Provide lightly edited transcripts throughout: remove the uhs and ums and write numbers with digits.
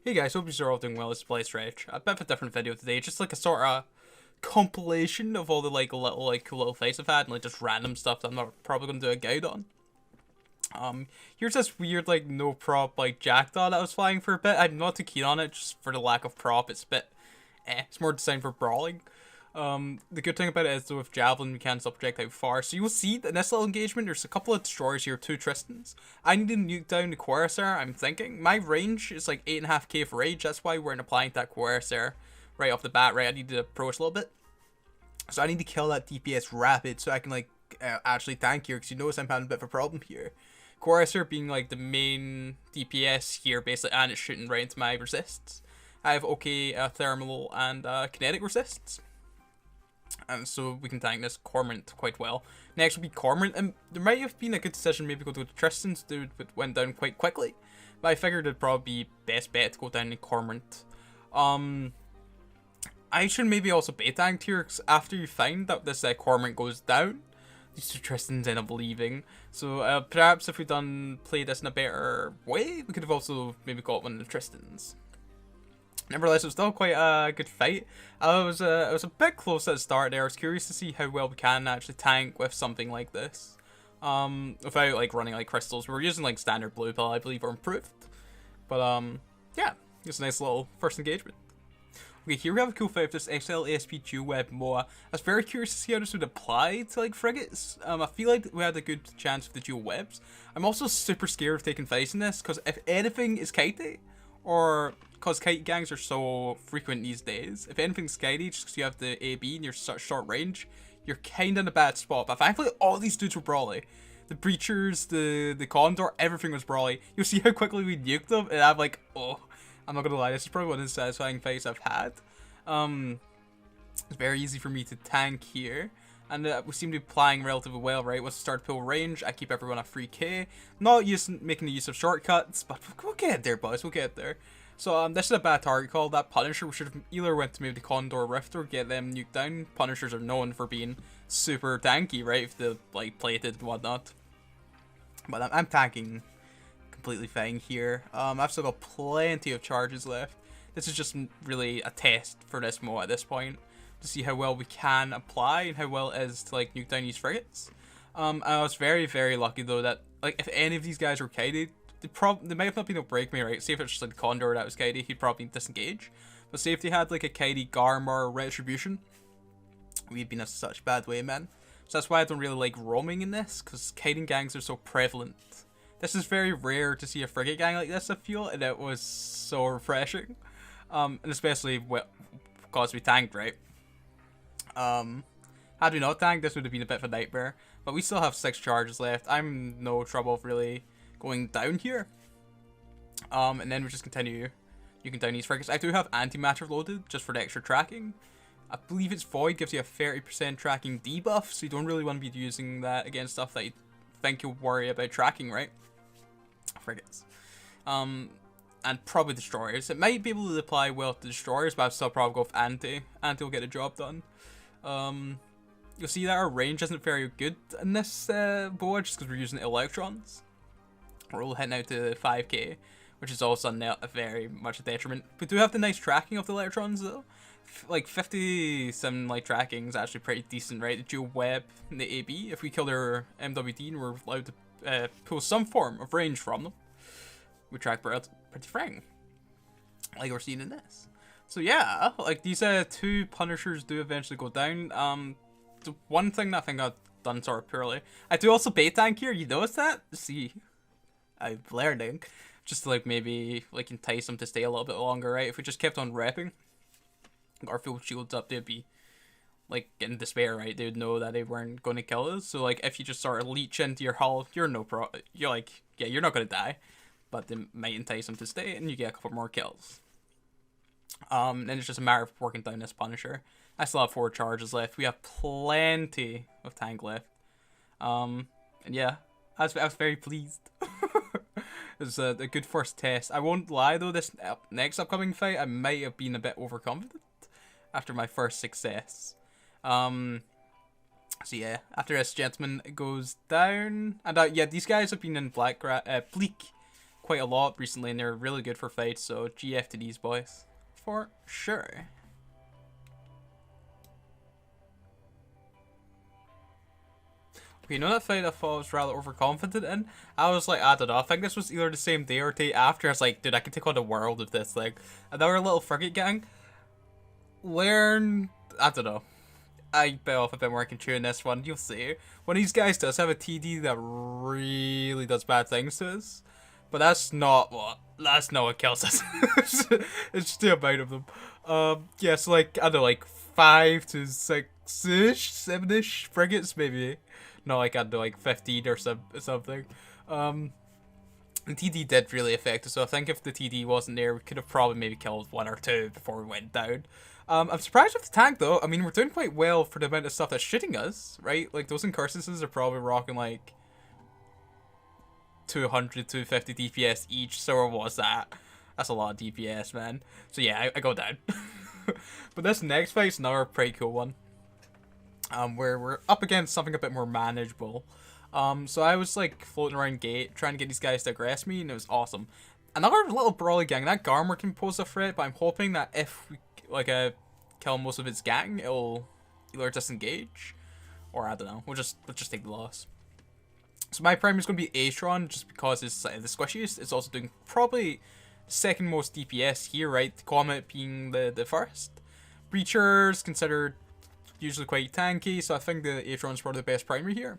Hey guys, hope you're all doing well. It's Blaze Rage. A bit of a different video today, just like a sort of compilation of all the cool little fights I've had and like just random stuff that I'm not probably gonna do a guide on. Here's this weird like no prop like jackdaw that I was flying for a bit. I'm not too keen on it just for the lack of prop. It's a bit it's more designed for brawling. The good thing about it is though with Javelin we can't stop projectile far. So you'll see in this little engagement there's a couple of destroyers here, 2 Tristans. I need to nuke down the Coercer, I'm thinking. My range is like 8.5k for rage, that's why we're applying that Coercer right off the bat, right? I need to approach a little bit. So I need to kill that DPS rapid so I can like actually tank here, because you notice I'm having a bit of a problem here. Coercer being like the main DPS here basically, and it's shooting right into my resists. I have okay thermal and kinetic resists. And so we can tank this Cormorant quite well. Next will be Cormorant, and there might have been a good decision maybe go to Tristan's, dude, but went down quite quickly. But I figured it'd probably be best bet to go down to Cormorant. I should maybe also bait tanked here, because after you find that this Cormorant goes down, these 2 Tristans end up leaving. So perhaps if we play this in a better way, we could have also maybe got one of the Tristans. Nevertheless, it was still quite a good fight. I was a bit close at the start there. I was curious to see how well we can actually tank with something like this. Without like running like crystals. We were using like standard blue pill, I believe, or improved. But yeah, it's a nice little first engagement. Okay, here we have a cool fight with this XL ASP dual web moa. I was very curious to see how this would apply to like frigates. I feel like we had a good chance with the dual webs. I'm also super scared of taking fights in this, because if anything is kitey, or because kite gangs are so frequent these days, if anything's kitey, just because you have the AB and you're such short range, you're kind of in a bad spot. But thankfully all these dudes were brawly. The Breachers, the Condor, everything was brawly. You'll see how quickly we nuked them, and I'm like, oh, I'm not gonna lie, this is probably one of the satisfying fights I've had. It's very easy for me to tank here, and we seem to be playing relatively well, right? Once we start to pull range, I keep everyone at 3k. Not making the use of shortcuts, but we'll get there, boys, we'll get there. So this is a bad target call. That Punisher, we should have either went to maybe the Condor Rift or get them nuked down. Punishers are known for being super tanky, right? If they're like plated and whatnot. But I'm tanking completely fine here. I've still got plenty of charges left. This is just really a test for this MOA at this point, to see how well we can apply and how well it is to like nuke down these frigates. I was very, very lucky though that like if any of these guys were kited, they might have not been able to break me, right? Say if it's just like the Condor that was kited, he'd probably disengage. But say if they had like a kited Garm or Retribution, we'd been in such bad way, man. So that's why I don't really like roaming in this, because kiting gangs are so prevalent. This is very rare to see a frigate gang like this, I feel, and it was so refreshing. And especially because we tanked, right? Had we not tanked, this would have been a bit of a nightmare. But we still have 6 charges left. I'm no trouble really going down here. And then we just continue. You can down these frigates. I do have antimatter loaded just for the extra tracking. I believe it's Void gives you a 30% tracking debuff, so you don't really want to be using that against stuff that you think you'll worry about tracking, right? Frigates. And probably destroyers. It might be able to apply well to destroyers, but I'd still probably go with anti. Anti will get the job done. You'll see that our range isn't very good in this board, just because we're using electrons. We're all hitting out to 5k, which is also very much a detriment. We do have the nice tracking of the electrons though. Like 57 light tracking is actually pretty decent, right? The dual web and the AB. If we kill their MWD and we're allowed to pull some form of range from them, we track pretty frank, like we're seeing in this. So yeah, like these 2 Punishers do eventually go down. The one thing that I think I've done sort of poorly, I do also bait tank here. You notice that? See, I'm learning. Just to like maybe like entice them to stay a little bit longer, right? If we just kept on repping our full shields up, they'd be like getting despair, right? They would know that they weren't going to kill us. So like if you just sort of leech into your hull, you're like, yeah, you're not going to die. But they might entice them to stay, and you get a couple more kills. Then it's just a matter of working down this Punisher. I still have 4 charges left. We have plenty of tank left. And yeah, I was very pleased. It was a good first test. I won't lie though, this next upcoming fight, I might have been a bit overconfident after my first success. So yeah, after this gentleman goes down, and yeah, these guys have been in Bleak quite a lot recently, and they're really good for fights, so GF to these boys. For sure. Okay, you know that fight I thought I was rather overconfident in? I was like, I don't know, I think this was either the same day or day after. I was like, dude, I can take on the world with this thing. Another little frigate gang. I don't know. I bit off a bit more I can chew in this one. You'll see. One of these guys does have a TD that really does bad things to us. But that's not what kills us. It's just the amount of them. Yeah, so like, I don't know, like 5 to 6-ish, 7-ish frigates maybe. Not like, I don't know, like 15 or something. The TD did really affect us, so I think if the TD wasn't there, we could have probably maybe killed 1 or 2 before we went down. I'm surprised with the tank though. I mean, we're doing quite well for the amount of stuff that's shooting us, right? Like, those incursuses are probably rocking like 200, 250 DPS each, so where was that? That's a lot of DPS, man. So yeah, I go down. But this next fight's another pretty cool one. Where we're up against something a bit more manageable. So I was like floating around gate, trying to get these guys to aggress me, and it was awesome. Another little brawly gang. That Garmer can pose a threat, but I'm hoping that if we kill most of its gang, it'll either disengage, or I don't know. We'll just take the loss. So my primary is going to be Atron, just because it's the squishiest. It's also doing probably second most DPS here, right? The Comet being the first. Breacher's considered usually quite tanky, so I think the Atron's probably the best primary here.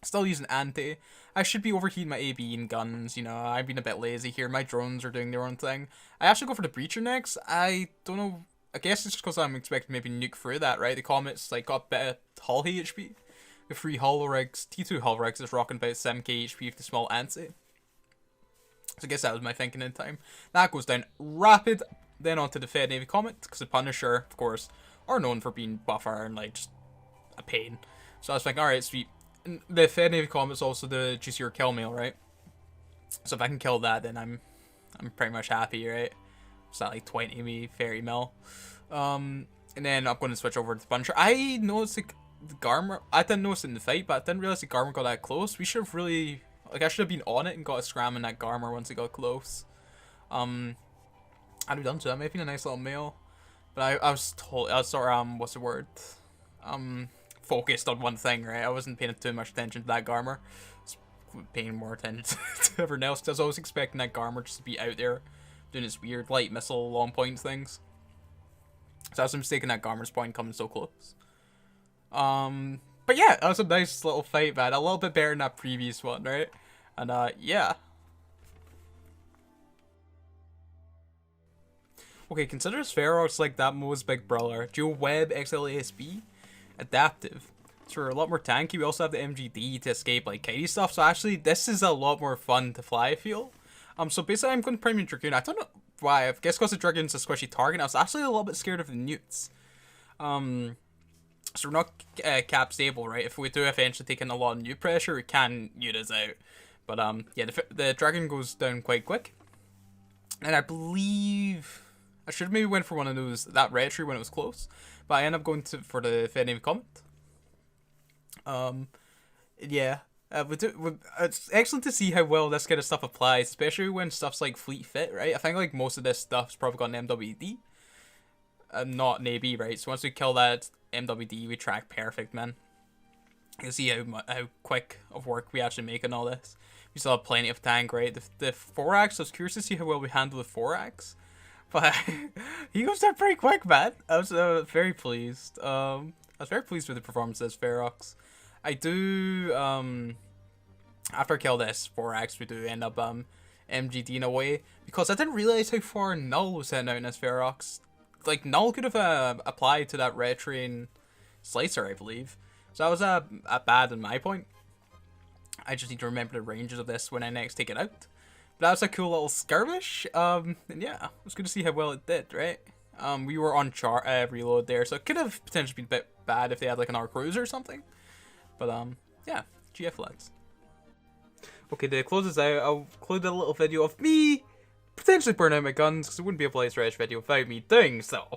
Still using anti. I should be overheating my AB and guns, you know, I've been a bit lazy here. My drones are doing their own thing. I actually go for the Breacher next. I don't know, I guess it's just because I'm expecting maybe nuke through that, right? The Comet's like got a bit of hull HP. The 3 hull rigs, T2 hull rigs is rocking about 7k HP with the small anti. So I guess that was my thinking in time. That goes down rapid, then onto the Fed Navy Comet, because the Punisher, of course, are known for being buffer and like just a pain. So I was like, alright, sweet. And the Fed Navy Comet is also the juicier kill mail, right? So if I can kill that, then I'm pretty much happy, right? It's not like 20 me fairy mill. And then I'm going to switch over to the Punisher. I noticed the Garmer. I didn't notice it in the fight, but I didn't realize the Garmer got that close. We should have really, like, I should have been on it and got a scram in that Garmer once it got close. I'd have done so. That might have been a nice little mail. But I was told, I was sort of, what's the word? Focused on one thing, right? I wasn't paying too much attention to that Garmer. I was paying more attention to everyone else, because I was expecting that Garmer just to be out there doing its weird light missile long point things. So I was mistaken that Garmer's point coming so close. But yeah, that was a nice little fight, man. A little bit better than that previous one, right? And yeah. Okay, consider Ferox like that moas big brawler. Dual web XLASB. Adaptive. So we're a lot more tanky. We also have the MGD to escape like kitey stuff. So actually, this is a lot more fun to fly, I feel. So basically, I'm going to Premium Dragoon. I don't know why. I guess because the Dragoon's a squishy target. I was actually a little bit scared of the newts. So we're not cap stable, right? If we do eventually take in a lot of newt pressure, we can newt us out. But yeah, the Dragon goes down quite quick. And I believe I should have maybe went for one of those, that retry when it was close. But I end up going for the Fed Navy Comet. Yeah. It's excellent to see how well this kind of stuff applies, especially when stuff's like fleet fit, right? I think like most of this stuff's probably got an MWD. Not an AB, right? So once we kill that MWD, we track perfect, man. You can see how quick of work we actually make on all this. We still have plenty of tank, right? The 4-axe, I was curious to see how well we handle the 4-axe. But he goes down pretty quick, man. I was very pleased. I was very pleased with the performance as Ferox. I do, after I kill this 4-axe, we do end up MGD in a way. Because I didn't realize how far Null was heading out in this Ferox. Like, Null could have applied to that red train slicer, I believe. So that was bad in my point. I just need to remember the ranges of this when I next take it out. But that was a cool little skirmish. And yeah, it was good to see how well it did, right? We were on reload there, so it could have potentially been a bit bad if they had like an R-Cruiser or something. But yeah, GF lads. Okay, to close this out, I'll include a little video of me potentially burning out my guns, because it wouldn't be a Blaze Rage video without me doing so.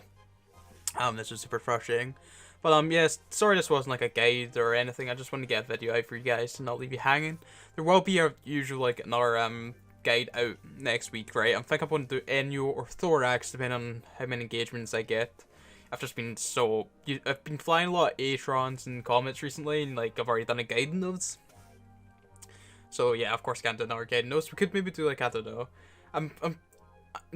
This was super frustrating. But yes, sorry this wasn't like a guide or anything. I just wanted to get a video out for you guys to not leave you hanging. There will be a usual like another guide out next week, right? I'm thinking I'm going to do Enyo or Thorax, depending on how many engagements I get. I've just been I've been flying a lot of Atrons and Comets recently, and like I've already done a guide in those. So yeah, of course, can't do another guide in those. We could maybe do like, I don't know. I'm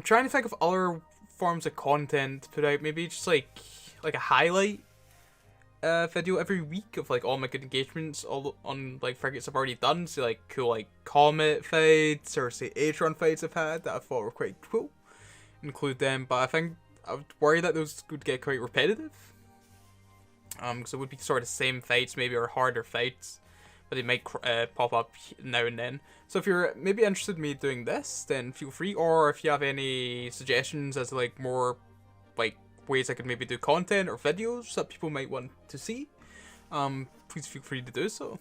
trying to think of other forms of content to put out. Maybe just like a highlight video every week of like all my good engagements all on like frigates I've already done. So like cool like Comet fights or say Atron fights I've had that I thought were quite cool. Include them, but I think I would worry that those would get quite repetitive. Because it would be sort of the same fights maybe, or harder fights, but they might pop up now and then. So if you're maybe interested in me doing this, then feel free. Or if you have any suggestions as to like more like ways I could maybe do content or videos that people might want to see, please feel free to do so.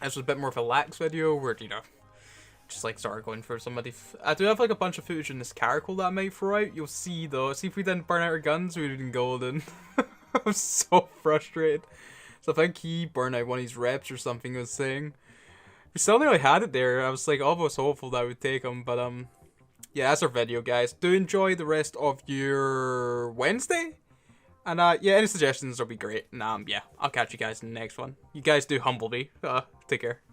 This was a bit more of a lax video where, you know, just like started going for somebody. I do have like a bunch of footage in this caracal that I might throw out. You'll see though. See if we didn't burn out our guns, we would have been golden. I'm so frustrated. So I think he burned out one of his reps or something. He was saying we still nearly had it there. I was like almost hopeful that I would take him, but yeah, that's our video, guys. Do enjoy the rest of your Wednesday, and yeah, any suggestions will be great. And yeah, I'll catch you guys in the next one. You guys do humble me. Take care.